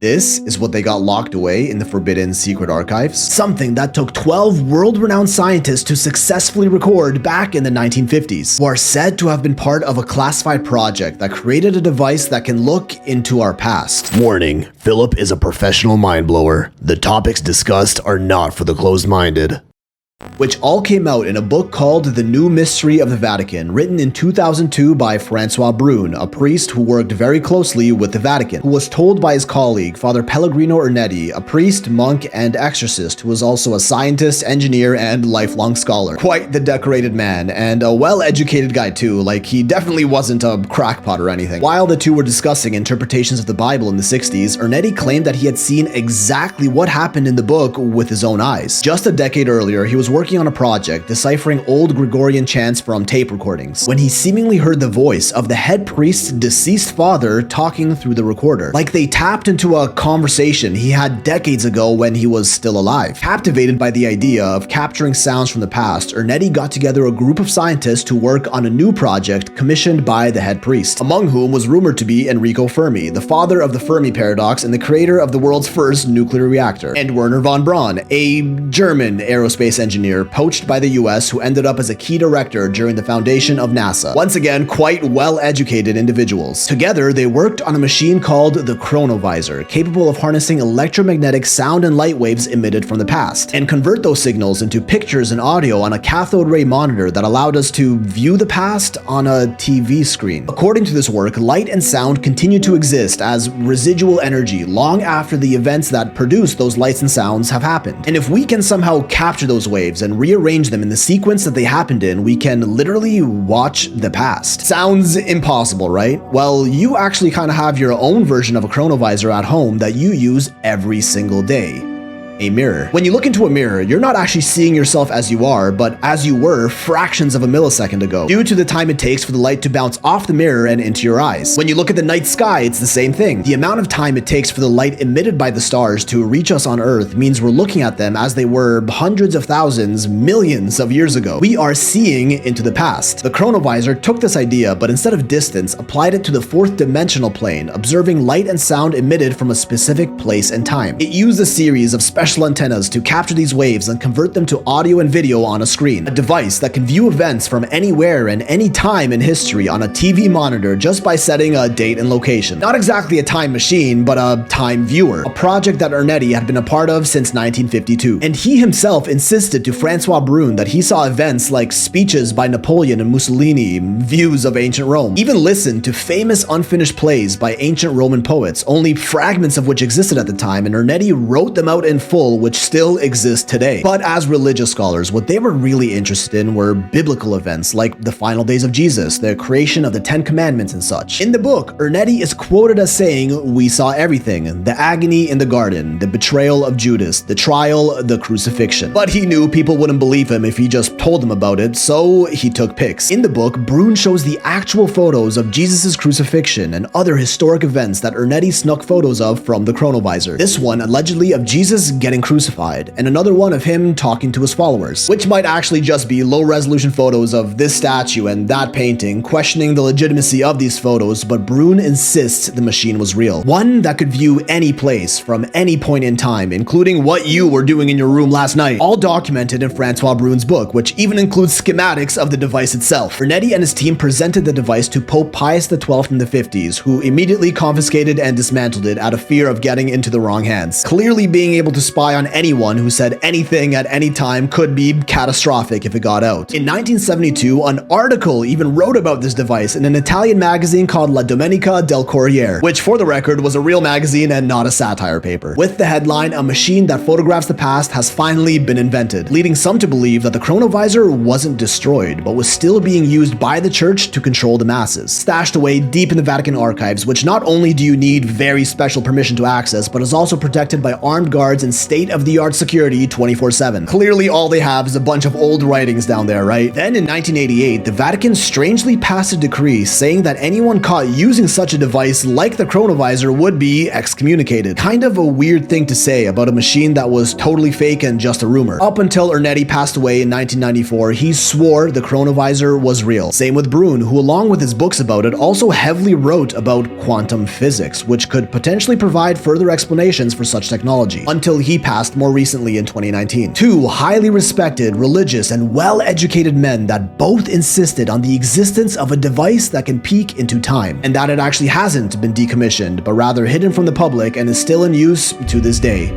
This is what they got locked away in the forbidden secret archives. Something that took 12 world-renowned scientists to successfully record back in the 1950s, who are said to have been part of a classified project that created a device that can look into our past. Warning, Philip is a professional mind blower. The topics discussed are not for the closed-minded. Which all came out in a book called The New Mystery of the Vatican, written in 2002 by Francois Brune, a priest who worked very closely with the Vatican, who was told by his colleague, Father Pellegrino Ernetti, a priest, monk, and exorcist, who was also a scientist, engineer, and lifelong scholar. Quite the decorated man, and a well-educated guy too, like he definitely wasn't a crackpot or anything. While the two were discussing interpretations of the Bible in the 60s, Ernetti claimed that he had seen exactly what happened in the book with his own eyes. Just a decade earlier, he was working on a project deciphering old Gregorian chants from tape recordings, when he seemingly heard the voice of the head priest's deceased father talking through the recorder. Like they tapped into a conversation he had decades ago when he was still alive. Captivated by the idea of capturing sounds from the past, Ernetti got together a group of scientists to work on a new project commissioned by the head priest, among whom was rumored to be Enrico Fermi, the father of the Fermi paradox and the creator of the world's first nuclear reactor, and Werner von Braun, a German aerospace engineer poached by the US who ended up as a key director during the foundation of NASA. Once again, quite well-educated individuals. Together, they worked on a machine called the Chronovisor, capable of harnessing electromagnetic sound and light waves emitted from the past, and convert those signals into pictures and audio on a cathode ray monitor that allowed us to view the past on a TV screen. According to this work, light and sound continue to exist as residual energy long after the events that produce those lights and sounds have happened. And if we can somehow capture those waves and rearrange them in the sequence that they happened in, we can literally watch the past. Sounds impossible, right? Well, you actually kind of have your own version of a chronovisor at home that you use every single day. A mirror. When you look into a mirror, you're not actually seeing yourself as you are, but as you were fractions of a millisecond ago, due to the time it takes for the light to bounce off the mirror and into your eyes. When you look at the night sky, it's the same thing. The amount of time it takes for the light emitted by the stars to reach us on Earth means we're looking at them as they were hundreds of thousands, millions of years ago. We are seeing into the past. The Chronovisor took this idea, but instead of distance, applied it to the fourth dimensional plane, observing light and sound emitted from a specific place and time. It used a series of special antennas to capture these waves and convert them to audio and video on a screen. A device that can view events from anywhere and any time in history on a TV monitor just by setting a date and location. Not exactly a time machine, but a time viewer. A project that Ernetti had been a part of since 1952. And he himself insisted to Francois Brune that he saw events like speeches by Napoleon and Mussolini, views of ancient Rome, even listened to famous unfinished plays by ancient Roman poets, only fragments of which existed at the time, and Ernetti wrote them out in full, which still exists today. But as religious scholars, what they were really interested in were biblical events like the final days of Jesus, the creation of the 10 Commandments and such. In the book, Ernetti is quoted as saying, "We saw everything, the agony in the garden, the betrayal of Judas, the trial, the crucifixion." But he knew people wouldn't believe him if he just told them about it, so he took pics. In the book, Brune shows the actual photos of Jesus' crucifixion and other historic events that Ernetti snuck photos of from the Chronovisor. This one allegedly of Jesus getting crucified, and another one of him talking to his followers, which might actually just be low-resolution photos of this statue and that painting, questioning the legitimacy of these photos, but Brune insists the machine was real. One that could view any place from any point in time, including what you were doing in your room last night, all documented in Francois Brune's book, which even includes schematics of the device itself. Ernetti and his team presented the device to Pope Pius XII in the 50s, who immediately confiscated and dismantled it out of fear of getting into the wrong hands. Clearly being able to spy on anyone who said anything at any time could be catastrophic if it got out. In 1972, an article even wrote about this device in an Italian magazine called La Domenica del Corriere, which for the record was a real magazine and not a satire paper, with the headline, "A machine that photographs the past has finally been invented," leading some to believe that the Chronovisor wasn't destroyed, but was still being used by the church to control the masses. Stashed away deep in the Vatican archives, which not only do you need very special permission to access, but is also protected by armed guards and state-of-the-art security 24/7. Clearly all they have is a bunch of old writings down there, right? Then in 1988, the Vatican strangely passed a decree saying that anyone caught using such a device like the Chronovisor would be excommunicated. Kind of a weird thing to say about a machine that was totally fake and just a rumor. Up until Ernetti passed away in 1994, he swore the Chronovisor was real. Same with Brun, who along with his books about it also heavily wrote about quantum physics, which could potentially provide further explanations for such technology, until he passed more recently in 2019. Two highly respected, religious, and well-educated men that both insisted on the existence of a device that can peek into time, and that it actually hasn't been decommissioned, but rather hidden from the public and is still in use to this day.